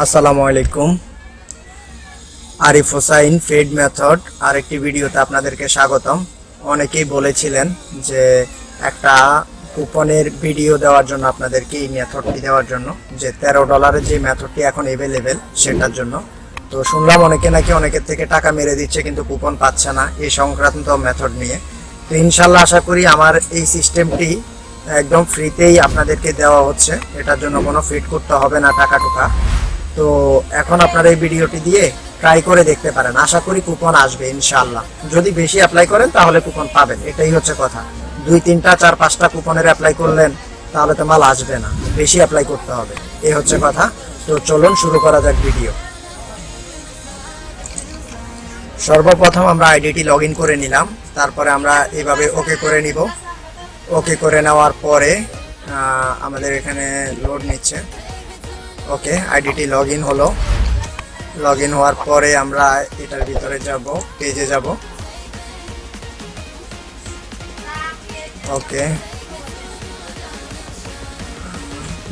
আসসালামু আলাইকুম। ᴍᴇᴛ feed method আরেকটি ভিডিওতে আপনাদেরকে স্বাগতম। অনেকেই বলেছিলেন যে একটা কুপনের ভিডিও দেওয়ার জন্য, আপনাদেরকে এই মেথডটি দেওয়ার জন্য, যে $13 যে মেথডটি এখন অ্যাভেলেবেল সেটার জন্য। তো শুনলাম অনেকে নাকি অনেকের থেকে টাকা মেরে দিচ্ছে কিন্তু কুপন পাচ্ছে না এই সংক্রান্ত মেথড নিয়ে। তো ইনশাল্লাহ আশা করি আমার এই সিস্টেমটি একদম ফ্রিতেই আপনাদেরকে দেওয়া হচ্ছে, এটার জন্য কোনো ফিড করতে হবে না টাকা টুকা। তো এখন আপনারা এই ভিডিওটি দিয়ে ট্রাই করে দেখতে পারেন, আশা করি কুপন আসবে ইনশাআল্লাহ। যদি বেশি অ্যাপ্লাই করেন তাহলে কুপন পাবেন, এটাই হচ্ছে কথা। 2, 3টা 4, 5টা কুপনের অ্যাপ্লাই করলেন তাহলে তো মাল আসবে না, বেশি অ্যাপ্লাই করতে হবে, এই হচ্ছে কথা। তো চলুন শুরু করা যাক ভিডিও। সর্বপ্রথম আমরা আইডিটি লগ ইন করে নিলাম, তারপরে আমরা এভাবে ওকে করে নিব। ওকে করে নেওয়ার পরে আমাদের এখানে লোড নিচ্ছে। ওকে, আইডিটি লগ ইন হলো। লগ ইন হওয়ার পরে আমরা এটার ভিতরে যাব, পেজে যাব। ওকে,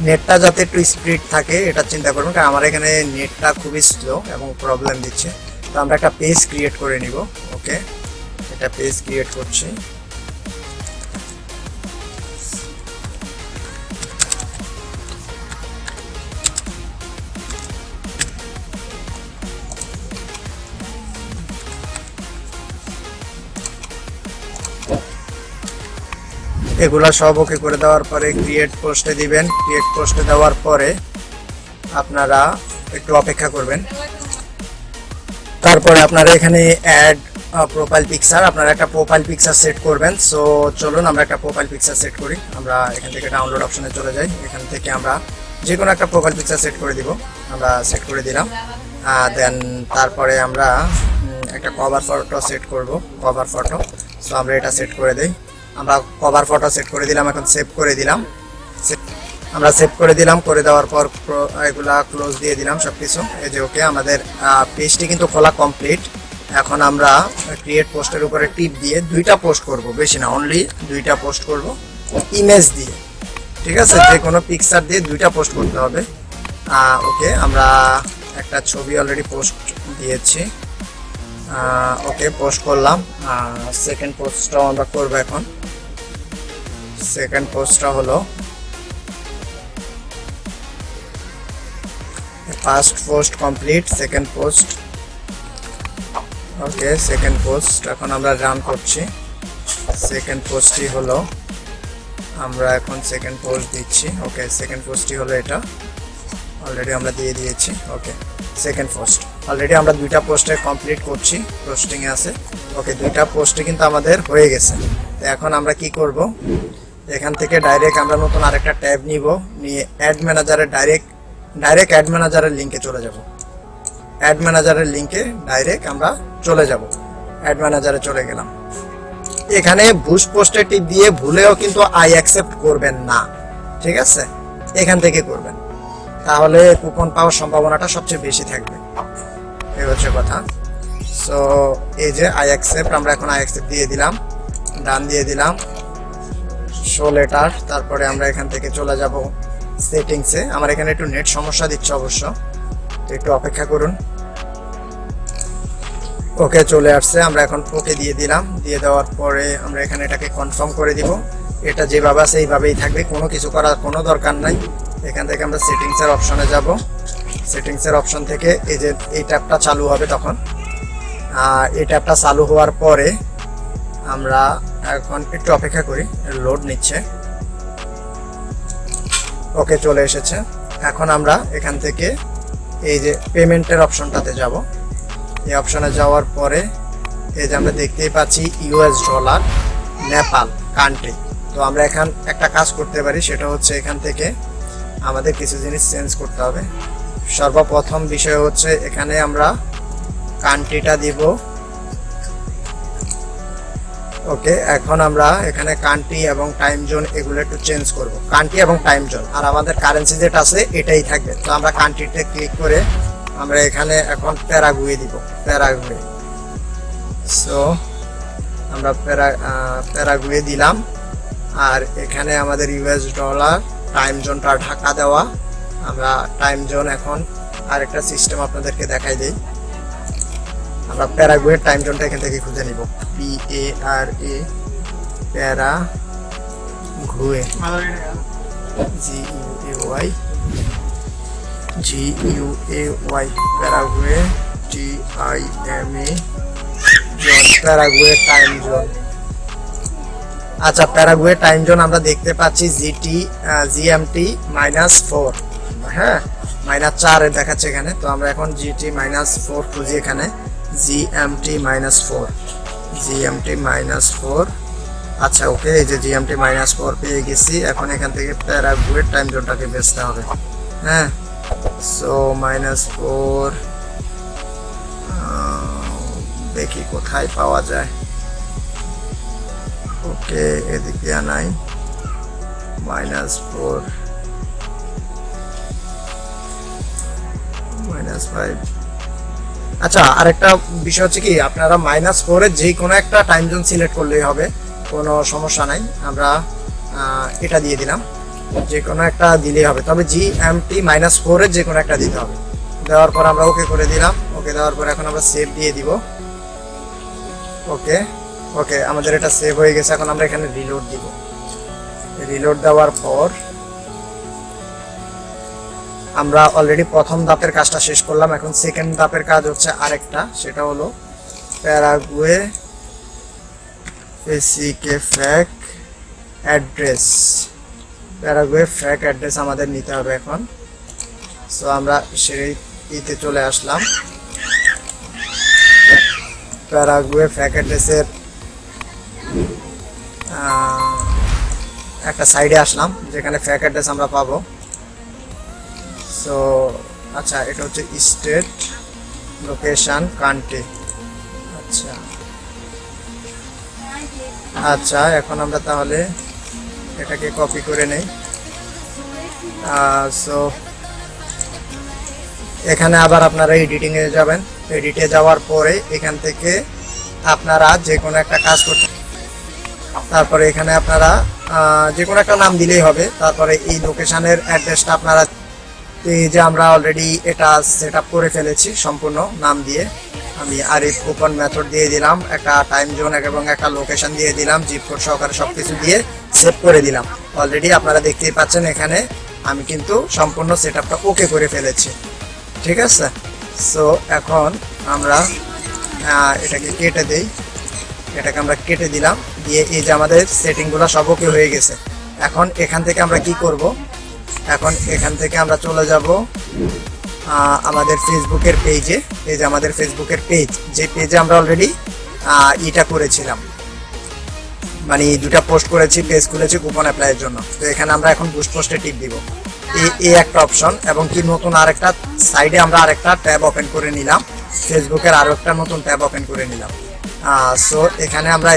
নেটটা যাতে একটু স্পিড থাকে এটা চিন্তা করবেন, কারণ আমার এখানে নেটটা খুবই স্লো এবং প্রবলেম দিচ্ছে। তো আমরা একটা পেজ ক্রিয়েট করে নিব। ওকে, এটা পেজ ক্রিয়েট করছি। এগুলা সব ওকে করে দেওয়ার পরে ক্রিয়েট পোস্টে দিবেন। ক্রিয়েট পোস্টে দেওয়ার পরে আপনারা একটু অপেক্ষা করবেন। তারপরে আপনারা এখানে অ্যাড প্রোফাইল পিকচার, আপনারা একটা প্রোফাইল পিকচার সেট করবেন। সো চলুন আমরা একটা প্রোফাইল পিকচার সেট করি। আমরা এখান থেকে ডাউনলোড অপশনে চলে যাই, এখান থেকে আমরা যে কোনো একটা প্রোফাইল পিকচার সেট করে দিব। আমরা সেট করে দিলাম। দেন তারপরে আমরা একটা কভার ফটো সেট করব, কভার ফটো। সো আমরা এটা সেট করে দিই। আমরা কভার ফটো সেট করে দিলাম, এখন সেভ করে দিলাম। আমরা সেভ করে দিলাম, করে দেওয়ার পর এগুলা ক্লোজ দিয়ে দিলাম সবকিছু। এই যে ওকে, আমাদের পেজটি কিন্তু খোলা কমপ্লিট। এখন আমরা ক্রিয়েট পোস্টের উপরে টিপ দিয়ে 2টা পোস্ট করব, বেশি না, অনলি 2টা পোস্ট করব ইমেজ দিয়ে। ঠিক আছে, যে কোনো পিকচার দিয়ে 2টা পোস্ট করতে হবে। ওকে, আমরা একটা ছবি অলরেডি পোস্ট দিয়েছি। ওকে, পোস্ট করলাম। সেকেন্ড পোস্টটাও আমরা করবো এখন। সেকেন্ড পোস্টটা হলো first post complete, second post. Okay, second post এখন আমরা রান করছি। সেকেন্ড পোস্টই হলো, আমরা এখন সেকেন্ড পোস্ট দিচ্ছি। ওকে, সেকেন্ড পোস্টই হলো এটা, অলরেডি আমরা দিয়ে দিয়েছি। ওকে, সেকেন্ড পোস্ট অলরেডি আমরা 2টা পোস্টে কমপ্লিট করছি, পোস্টিংয়ে আছে। ওকে, 2টা পোস্টে কিন্তু আমাদের হয়ে গেছে। তো এখন আমরা কি করব, এখান থেকে ডাইরেক্ট আমরা নতুন আরেকটা ট্যাব নিব, নিয়ে অ্যাড ম্যানেজারে ডাইরেক্ট অ্যাড ম্যানেজারের লিঙ্কে চলে যাব। অ্যাড ম্যানেজারের লিঙ্কে ডাইরেক্ট আমরা চলে যাব। অ্যাড ম্যানেজারে চলে গেলাম। এখানে বুশ পোস্টে টিপ দিয়ে ভুলেও কিন্তু আই অ্যাকসেপ্ট করবেন না, ঠিক আছে? এখান থেকে করবেন, তাহলে কুপন পাওয়ার সম্ভাবনাটা সবচেয়ে বেশি থাকবে, এই হচ্ছে কথা। সো এই যে আই অ্যাকসেপ্ট, আমরা এখন আই অ্যাকসেপ্ট দিয়ে দিলাম, ডান দিয়ে দিলাম, শো লেটার। তারপরে আমরা এখান থেকে চলে যাব সেটিংসে। আমার এখানে একটু নেট সমস্যা দিচ্ছে অবশ্য, তো একটু অপেক্ষা করুন। ওকে, চলে আসছে। আমরা এখন ওকে দিয়ে দিলাম। দিয়ে দেওয়ার পরে আমরা এখানে এটাকে কনফার্ম করে দিব। এটা যেভাবে আছে এইভাবেই থাকবে, কোনো কিছু করার কোনো দরকার নাই। এখান থেকে আমরা সেটিংসের অপশনে যাব। সেটিংসের অপশন থেকে এই যে এই ট্যাবটা চালু হবে, তখন এই ট্যাবটা চালু হওয়ার পরে আমরা এখন একটু অপেক্ষা করি, লোড নিচ্ছে। ওকে, চলে এসেছে। এখন আমরা এখান থেকে এই যে পেমেন্টের অপশনটাতে যাব। এই অপশনে যাওয়ার পরে এই যে আমরা দেখতেই পাচ্ছি $, নেপাল কান্ট্রি। তো আমরা এখন একটা কাজ করতে পারি, সেটা হচ্ছে এখান থেকে আমাদের কিছু জিনিস চেঞ্জ করতে হবে। সর্বপ্রথম বিষয় হচ্ছে এখানে আমরা কান্ট্রিটা দিব। ওকে, এখন আমরা এখানে কান্ট্রি এবং টাইম জোন এগুলো একটু চেঞ্জ করব, কান্ট্রি এবং টাইম জোন। আর আমাদের কারেন্সি যেটা আছে এটাই থাকবে। তো আমরা কান্ট্রিতে ক্লিক করে আমরা এখানে এখন প্যারাগুয়ে দিব, প্যারাগুয়ে। সো আমরা প্যারাগুয়ে দিলাম। আর এখানে আমাদের $, টাইম জোনটা ঢাকা দেওয়া। আমরা টাইম জোন এখন আরেকটা সিস্টেম আপনাদেরকে দেখাই দেই। আমরা প্যারাগুয়ের টাইম জোনটা এখান থেকে খুঁজে নিব। PARA Paraguay GUAY Paraguay TIME zone, Paraguay time zone. আচ্ছা, প্যারাগুয়ে টাইম জোন আমরা দেখতে পাচ্ছি GMT -4, হ্যাঁ -4 এ দেখাচ্ছে এখানে। তো আমরা এখন GT -4 খুঁজি এখানে। GMT -4। আচ্ছা ওকে, এই যে GMT -4 পেয়ে গেছি। এখন এখান থেকে প্যারাগুয়ের টাইম জোনটাকে বেচতে হবে। হ্যাঁ, সো -4 দেখি কোথায় পাওয়া যায়। ওকে, এদিক দিয়ে নাই। -4 -5। আচ্ছা, আরেকটা বিষয় হচ্ছে কি, আপনারা -4 এর যে কোনো একটা টাইম জোন সিলেক্ট করলেই হবে, কোনো সমস্যা নাই। আমরা এটা দিয়ে দিলাম, যে কোনো একটা দিলেই হবে। তবে GMT -4 এর যে কোনো একটা দিতে হবে। দেওয়ার পর আমরা ওকে করে দিলাম। ওকে দেওয়ার পর এখন আমরা সেভ দিয়ে দিব। ওকে ওকে, আমাদের এটা সেভ হয়ে গেছে। এখন আমরা এখানে রিলোড দিব। রিলোড দেওয়ার পর আমরা অলরেডি প্রথম ধাপের কাজটা শেষ করলাম। এখন সেকেন্ড ধাপের কাজ হচ্ছে আরেকটা, সেটা হলো প্যারাগুয়ে ফ্যাক অ্যাড্রেস। প্যারাগুয়ে ফ্যাক অ্যাড্রেস আমাদের নিতে হবে এখন। সো আমরা সেই ইতে চলে আসলাম। প্যারাগুয়ে ফ্যাক অ্যাড্রেসের একটা সাইডে আসলাম, যেখানে ফ্যাক অ্যাড্রেস আমরা পাবো। সো আচ্ছা, এটা হচ্ছে স্টেট, লোকেশন, কান্ট্রি। আচ্ছা আচ্ছা, এখন আমরা তাহলে এটাকে কপি করে নেই। সো এখানে আবার আপনারা এডিটিং এ যাবেন। এডিটে যাওয়ার পরে এখান থেকে আপনারা যে কোনো একটা কাজ করতে, তারপরে এখানে আপনারা যে কোনো একটা নাম দিলেই হবে। তারপরে এই লোকেশনের অ্যাড্রেসটা আপনারা, এই যে আমরা অলরেডি এটা সেট আপ করে ফেলেছি সম্পূর্ণ নাম দিয়ে। আমি আরিফ কুপন মেথড দিয়ে দিলাম, একটা টাইম জোন এবং একটা লোকেশন দিয়ে দিলাম, জিপ কোড সহকারে সবকিছু দিয়ে সেভ করে দিলাম। অলরেডি আপনারা দেখতেই পাচ্ছেন এখানে আমি কিন্তু সম্পূর্ণ সেট আপটা ওকে করে ফেলেছি। ঠিক আছে, সো এখন আমরা এটাকে কেটে দেই। এটাকে আমরা কেটে দিলাম, দিয়ে এই যে আমাদের সেটিংগুলো সব ওকে হয়ে গেছে। এখন এখান থেকে আমরা কি করব, এখন এখান থেকে আমরা চলে যাব আমাদের ফেসবুকের পেজে। এই যে আমাদের ফেসবুকের পেজ, যে পেজে আমরা অলরেডি এটা করেছিলাম, মানে দুটা পোস্ট করেছি, পেজ খুলেছি কুপন অ্যাপ্লাইয়ের জন্য। তো এখানে আমরা এখন বুস্ট পোস্টে টিপ দিব, এই একটা অপশন। এবং কি নতুন আরেকটা সাইডে আমরা আরেকটা ট্যাব ওপেন করে নিলাম, ফেসবুকের আরো একটা নতুন ট্যাব ওপেন করে নিলাম। সো এখানে আমরা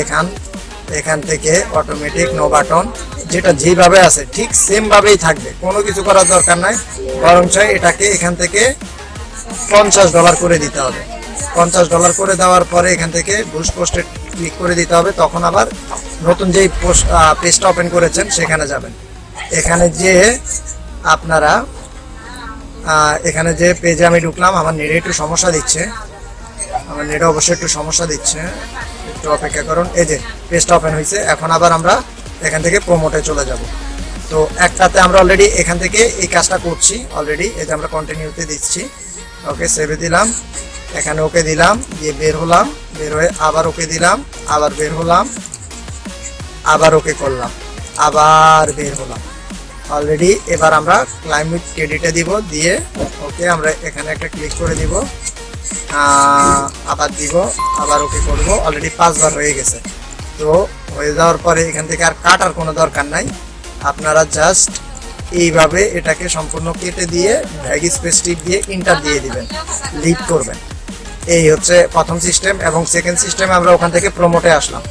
এখান থেকে অটোমেটিক নো বাটন, যেটা যেভাবে আছে ঠিক সেম ভাবেই থাকবে, কোনো কিছু করার দরকার নাই। বরঞ্চ এটাকে এখান থেকে $50 করে দিতে হবে। $50 করে দেওয়ার পরে এখান থেকে বুস্ট পোস্টে ক্লিক করে দিতে হবে। তখন আবার নতুন যেই পেজটা ওপেন করেছেন সেখানে যাবেন। এখানে যে আপনারা এখানে যে পেজে আমি ঢুকলাম, আমার নেটে একটু সমস্যা দিচ্ছে, আমার নেটে অবশ্যই একটু সমস্যা দিচ্ছে, একটু অপেক্ষা করুন। এই যে পেজটা ওপেন হয়েছে। এখন আবার আমরা এখান থেকে প্রমোটে চলে যাব। তো একটাতে আমরা অলরেডি এখান থেকে এই কাজটা করছি অলরেডি। এই যে আমরা কন্টিনিউতে দিচ্ছি। ওকে, সেভে দিলাম, এখানে ওকে দিলাম, দিয়ে বের হলাম, বের হয়ে আবার ওকে দিলাম, আবার বের হলাম, আবার ওকে করলাম, আবার বের হলাম অলরেডি। এবার আমরা ক্লাইমেট ক্রেডিটে দিব, দিয়ে ওকে আমরা এখানে একটা ক্লিক করে দিব, আবার দিব, আবার ওকে করব। অলরেডি 5 বার হয়ে গেছে। তো হয়ে যাওয়ার পরে এখান থেকে আর কাটার কোনো দরকার নাই। আপনারা জাস্ট এইভাবে এটাকে সম্পূর্ণ কেটে দিয়ে ব্যাগ স্পেস টিপ দিয়ে ইন্টার দিয়ে দিবেন, লিভ করবেন। এই হচ্ছে প্রথম সিস্টেম। এবং সেকেন্ড সিস্টেমে আমরা ওখান থেকে প্রমোটে আসলাম।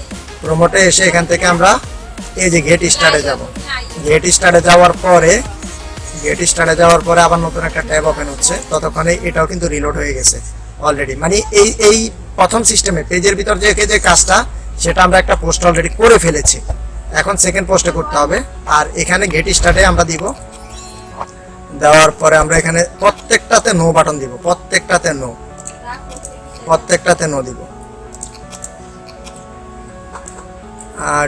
প্রমোটে এসে এখান থেকে আমরা এই যে গেট স্টার্টে যাব। গেট স্টার্টে যাওয়ার পরে আবার নতুন একটা ট্যাব ওপেন হচ্ছে। ততক্ষণে এটাও কিন্তু রিলোড হয়ে গেছে অলরেডি। মানে এই প্রথম সিস্টেমে পেজের ভিতর যে কাজটা, সেটা আমরা একটা পোস্ট অলরেডি করে ফেলেছি। এখন সেকেন্ড পোস্টে করতে হবে। আর এখানে গেট স্টার্টে আমরা দিব দেওয়ার পরে আমরা এখানে প্রত্যেকটাতে নো বাটন দিব, প্রত্যেকটাতে নো দিব।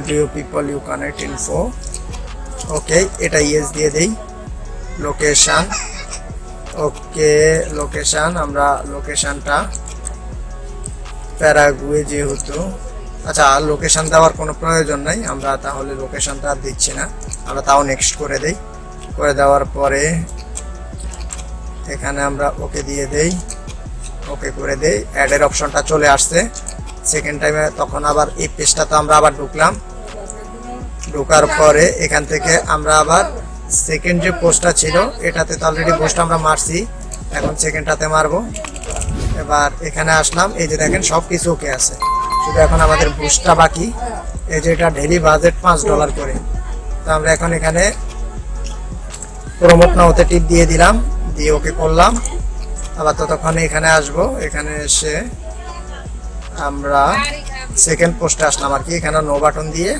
Do you people you connect info, okay এটা ইয়েস দিয়ে দেই। লোকেশন, ওকে লোকেশন, আমরা লোকেশনটা প্যারাগুয়ে যেহেতু, আচ্ছা লোকেশন দেওয়ার কোনো প্রয়োজন নাই, আমরা তাহলে লোকেশনটা আর দিচ্ছি না, আমরা তাও নেক্সট করে দেই। করে দেওয়ার পরে এখানে আমরা ওকে দিয়ে দেই, ওকে করে দেই। অ্যাডের অপশনটা চলে আসছে সেকেন্ড টাইমে, তখন আবার এই পেজটাতে আমরা আবার ঢুকলাম। ঢোকার পরে এখান থেকে আমরা আবার সেকেন্ড যে পোস্টটা ছিল এটাতে তো অলরেডি পোস্ট আমরা মারছি, এখন সেকেন্ডটাতে মারবো। এবার এখানে আসলাম, এই যে দেখেন সব কিছু ওকে আছে, শুধু এখন আমাদের বুস্টটা বাকি। এই যে এটা ডেইলি বাজেট $5 করে, তো আমরা এখন এখানে প্রমোট নাওতে টিপ দিয়ে দিলাম, দিয়ে ওকে করলাম। আবার ততক্ষণে এখানে আসবো, এখানে এসে আমরা সেকেন্ড পোস্টে আসলাম আর কি। এখানে নো বাটন দিয়ে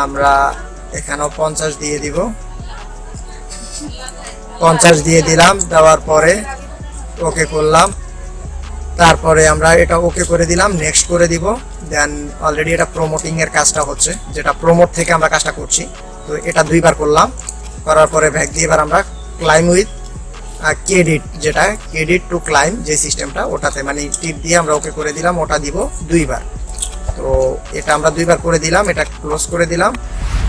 আমরা এখানেও 50 দিয়ে দিব, 50 দিয়ে দিলাম। দেওয়ার পরে ওকে করলাম, তারপরে আমরা এটা ওকে করে দিলাম, নেক্সট করে দিব। দেন অলরেডি এটা প্রমোটিং এর কাজটা হচ্ছে, যেটা প্রমোট থেকে আমরা কাজটা করছি, তো এটা 2বার করলাম। করার পরে ব্যাক দিয়ে এবার আমরা ক্লাইম উইথ ক্রেডিট, যেটা ক্রেডিট টু ক্লাইম যে সিস্টেমটা, ওটাতে মানে টিপ দিয়ে আমরা ওকে করে দিলাম, ওটা দিব 2বার। তো এটা আমরা 2বার করে দিলাম, এটা ক্লোজ করে দিলাম।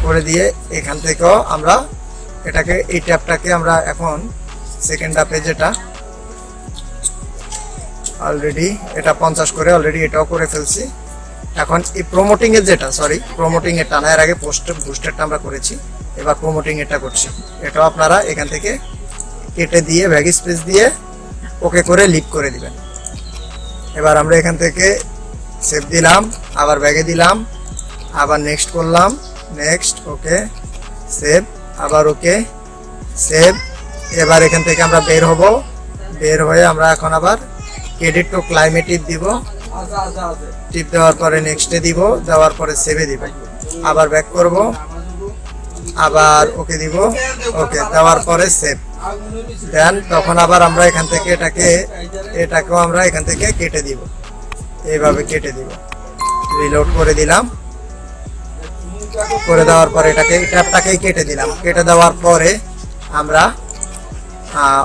করে দিয়ে এখান থেকেও আমরা এটাকে, এই ট্যাবটাকে আমরা এখন সেকেন্ড অ্যাপে যেটা অলরেডি এটা 50 করে অলরেডি এটাও করে ফেলছি। এখন এই প্রমোটিং এর যেটা, সরি প্রমোটিং এরটা না, এর আগে বুস্টারটা আমরা করেছি, এবার প্রমোটিং এটা করছি। এটাও আপনারা এখান থেকে কেটে দিয়ে ব্যাগ স্পেস দিয়ে ওকে করে লিভ করে দিবেন। এবার আমরা এখান থেকে সেভ দিলাম, আবার ব্যাগে দিলাম, আবার নেক্সট করলাম, নেক্সট, ওকে সেভ, আবার ওকে সেভ। এবার এখান থেকে আমরা বের হব, বের হয়ে আমরা এখন আবার ক্রেডিট টু ক্লাইমে টিপ দিব, টিপ দেওয়ার পরে নেক্সটে দিব, দেওয়ার পরে সেভে দিব, আবার ব্যাক করব, আবার ওকে দিব, ওকে দেওয়ার পরে সেভ। দেন তখন আবার আমরা এখান থেকে এটাকেও আমরা এখান থেকে কেটে দিব, এইভাবে কেটে দিব। রিলোড করে দিলাম, করে দেওয়ার পরে এটাকে ট্যাবটাকেই কেটে দিলাম। কেটে দেওয়ার পরে আমরা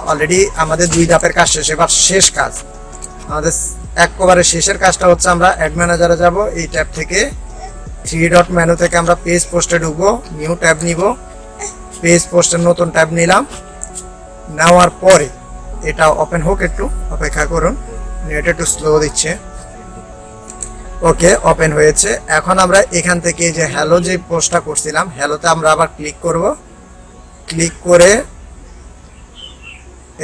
অলরেডি আমাদের 2 ধাপের কাজ শেষ। এবার শেষ কাজ আমাদের, একবারে শেষের কাজটা হচ্ছে আমরা অ্যাড ম্যানেজারে যাব। এই ট্যাব থেকে 3 ডট মেনু থেকে আমরা পেজ পোস্টে ঢুকবো, নিউ ট্যাব নিব, পেজ পোস্টের নতুন ট্যাব নিলাম। নেওয়ার পরে এটা ওপেন হোক, একটু অপেক্ষা করুন, নেট একটু স্লো দিচ্ছে। ওকে ওপেন হয়েছে। এখন আমরা এখান থেকে যে হ্যালো যে পোস্টটা করছিলাম, হ্যালোতে আমরা আবার ক্লিক করব। ক্লিক করে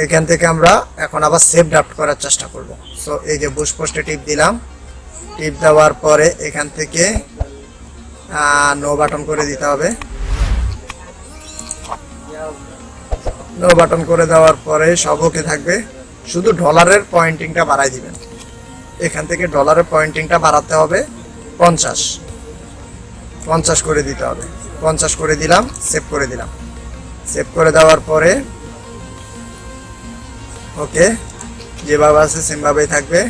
এখান থেকে আমরা এখন আবার সেভ ড্রাফট করার চেষ্টা করব। সো এই যে বুশ পোস্টে টিপ দিলাম, টিপ দেওয়ার পরে এখান থেকে নো বাটন করে দিতে হবে। নো বাটন করে দেওয়ার পরে সব ওকে থাকবে, শুধু ডলারের পয়েন্টিংটা বাড়াই দিবেন। এখান থেকে ডলারের পয়েন্টিংটা বাড়াতে হবে 50 করে দিতে হবে। 50 করে দিলাম, সেভ করে দিলাম। সেভ করে দেওয়ার পরে ওকে যেভাবে আছে সেমভাবেই থাকবে।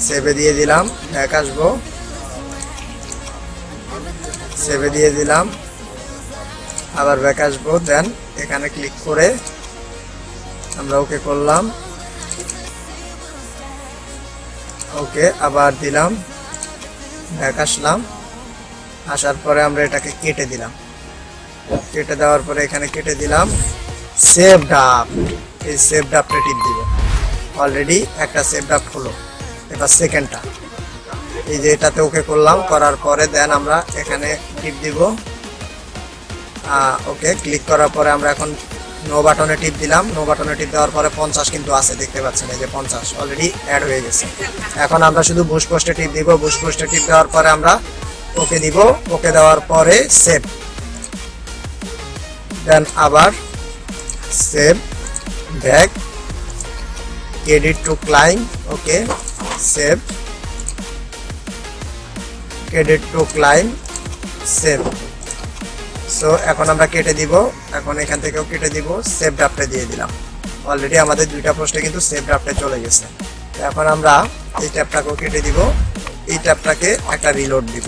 সেভে দিয়ে দিলাম, ব্যাক আসবো, সেভে দিয়ে দিলাম, আবার ব্যাক আসবো। দেন এখানে ক্লিক করে আমরা ওকে করলাম, ওকে আবার দিলাম, ব্যাক আসলাম। আসার পরে আমরা এটাকে কেটে দিলাম, কেটে দেওয়ার পরে এখানে কেটে দিলাম সেভ ড্রাফট। এই সেভ ড্রাফটে টিপ দিব, অলরেডি একটা সেভ ড্রাফট হলো। এবার সেকেন্ডটা এই যে এটাতে ওকে করলাম, করার পরে দেন আমরা এখানে টিপ দিব। ওকে ক্লিক করার পরে আমরা এখন নো বাটনে টিপ দিলাম। নো বাটনে টিপ দেওয়ার পরে 50 কিন্তু আছে, দেখতে পাচ্ছেন এই যে 50 অলরেডি অ্যাড হয়ে গেছে। এখন আমরা শুধু বুশ পোস্টে টিপ দিব। বুশ পোস্টে টিপ দেওয়ার পরে আমরা ওকে দিব। ওকে দেওয়ার পরে সেভ, দেন আবার save, back, credit to climb, okay save, credit to climb, save. So এখন আমরা কেটে দিব, এখন এখান থেকেও কেটে দিব, সেভ ড্রাফটে দিয়ে দিলাম। অলরেডি আমাদের দুইটা পোস্টে কিন্তু সেভ ড্রাফটে চলে গেছে। এখন আমরা এই ট্যাবটাকেও কেটে দিব, এই ট্যাবটাকে একটা রিলোড দিব,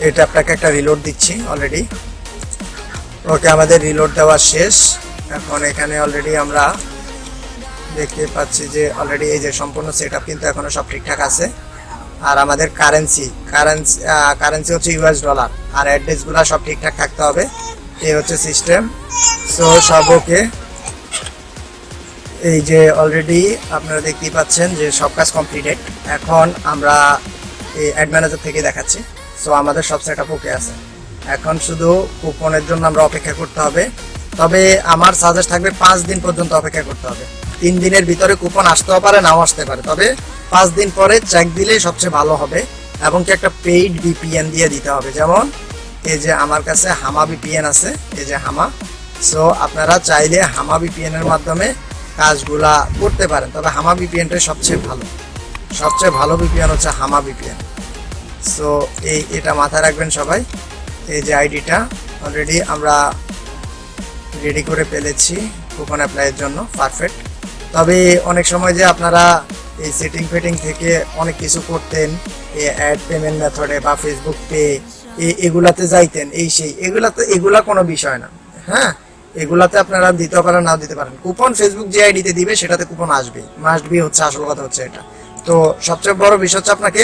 এই ট্যাবটাকে একটা রিলোড দিচ্ছি অলরেডি। ওকে, আমাদের রিলোড দেওয়া শেষ। এখন এখানে অলরেডি আমরা দেখতে পাচ্ছি যে অলরেডি এই যে সম্পূর্ণ সেটআপ কিন্তু এখনো সব ঠিকঠাক আছে। আর আমাদের কারেন্সি হচ্ছে ইউএস ডলার, আর অ্যাড্রেসগুলো সব ঠিকঠাক থাকতে হবে। এই হচ্ছে সিস্টেম। সো সব ওকে, এই যে অলরেডি আপনারা দেখতেই পাচ্ছেন যে সব কাজ কমপ্লিটেড। এখন আমরা এই অ্যাড ম্যানেজার থেকে দেখাচ্ছি। সো আমাদের সব সেটআপ ওকে আছে। এখন শুধু কুপনের জন্য আমরা অপেক্ষা করতে হবে। তবে আমার সাজেস্ট থাকবে 5 দিন পর্যন্ত অপেক্ষা করতে হবে। 3 দিনের ভিতরে কুপন আসতেও পারে, নাও আসতে পারে, তবে 5 দিন পরে চেক দিলেই সবচেয়ে ভালো হবে। এবং কি একটা পেইড ভিপিএন দিয়ে দিতে হবে। যেমন এই যে আমার কাছে হামা ভিপিএন আছে, এই যে হামা। সো আপনারা চাইলে হামা ভিপিএন এর মাধ্যমে কাজগুলা করতে পারেন, তবে হামা ভিপিএনটাই সবচেয়ে ভালো ভিপিএন হচ্ছে হামা ভিপিএন। সো এটা মাথায় রাখবেন সবাই। এই যে আইডিটা অলরেডি আমরা রেডি করে ফেলেছি কুপন অ্যাপ্লাইয়ের জন্য, পারফেক্ট। তবে অনেক সময় যে আপনারা এই সেটিং থেকে অনেক কিছু করতেন, এই অ্যাড পেমেন্ট মেথডে বা ফেসবুক পে এগুলাতে যাইতেন, এগুলা কোনো বিষয় না। হ্যাঁ, এগুলাতে আপনারা দিতে পারেন, নাও দিতে পারেন। কুপন ফেসবুক যে আইডিতে দিবে সেটাতে কুপন আসবে, মাস্ট বি হচ্ছে আসল কথা হচ্ছে এটা। তো সবচেয়ে বড় বিষয় হচ্ছে আপনাকে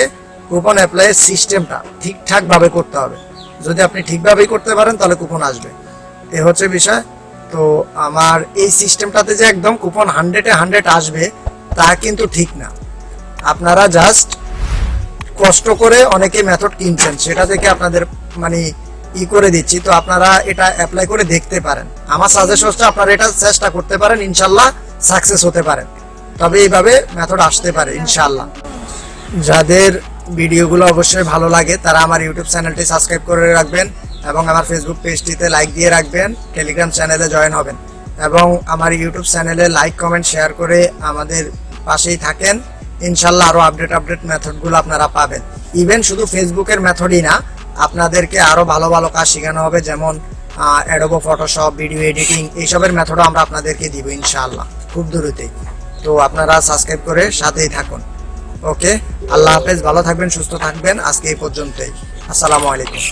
কুপন অ্যাপ্লাইয়ের সিস্টেমটা ঠিকঠাক ভাবে করতে হবে। যদি আপনি ঠিকভাবেই করতে পারেন তাহলে কুপন আসবে, এ হচ্ছে বিষয়। তো আমার এই সিস্টেমটাতে যে একদম কুপন 100-এ 100 আসবে তা কিন্তু ঠিক না। আপনারা জাস্ট কষ্ট করে অনেকে মেথড কিনছেন, সেটা থেকে আপনাদের মানে করে দিচ্ছি। তো আপনারা এটা অ্যাপ্লাই করে দেখতে পারেন। আমার সাজেশন হচ্ছে আপনারা এটা চেষ্টা করতে পারেন, ইনশাল্লাহ সাকসেস হতে পারেন। তবে এইভাবে মেথড আসতে পারে ইনশাল্লাহ। যাদের ভিডিওগুলো অবশ্যই ভালো লাগে তারা আমার ইউটিউব চ্যানেলটি সাবস্ক্রাইব করে রাখবেন এবং আমার ফেসবুক পেজটিতে লাইক দিয়ে রাখবেন, টেলিগ্রাম চ্যানেলে জয়েন হবেন এবং আমার ইউটিউব চ্যানেলে লাইক কমেন্ট শেয়ার করে আমাদের পাশেই থাকেন। ইনশাল্লাহ আরও আপডেট মেথডগুলো আপনারা পাবেন। ইভেন শুধু ফেসবুকের মেথডই না, আপনাদেরকে আরও ভালো কাজ শেখানো হবে, যেমন অ্যাডোবো ফটোশপ, ভিডিও এডিটিং, এইসবের মেথডও আমরা আপনাদেরকে দিব ইনশাআল্লাহ খুব দ্রুতই। তো আপনারা সাবস্ক্রাইব করে সাথেই থাকুন। ওকে, আল্লাহ হাফেজ, ভালো থাকবেন, সুস্থ থাকবেন। আজকে এই পর্যন্তই। আসসালামু আলাইকুম।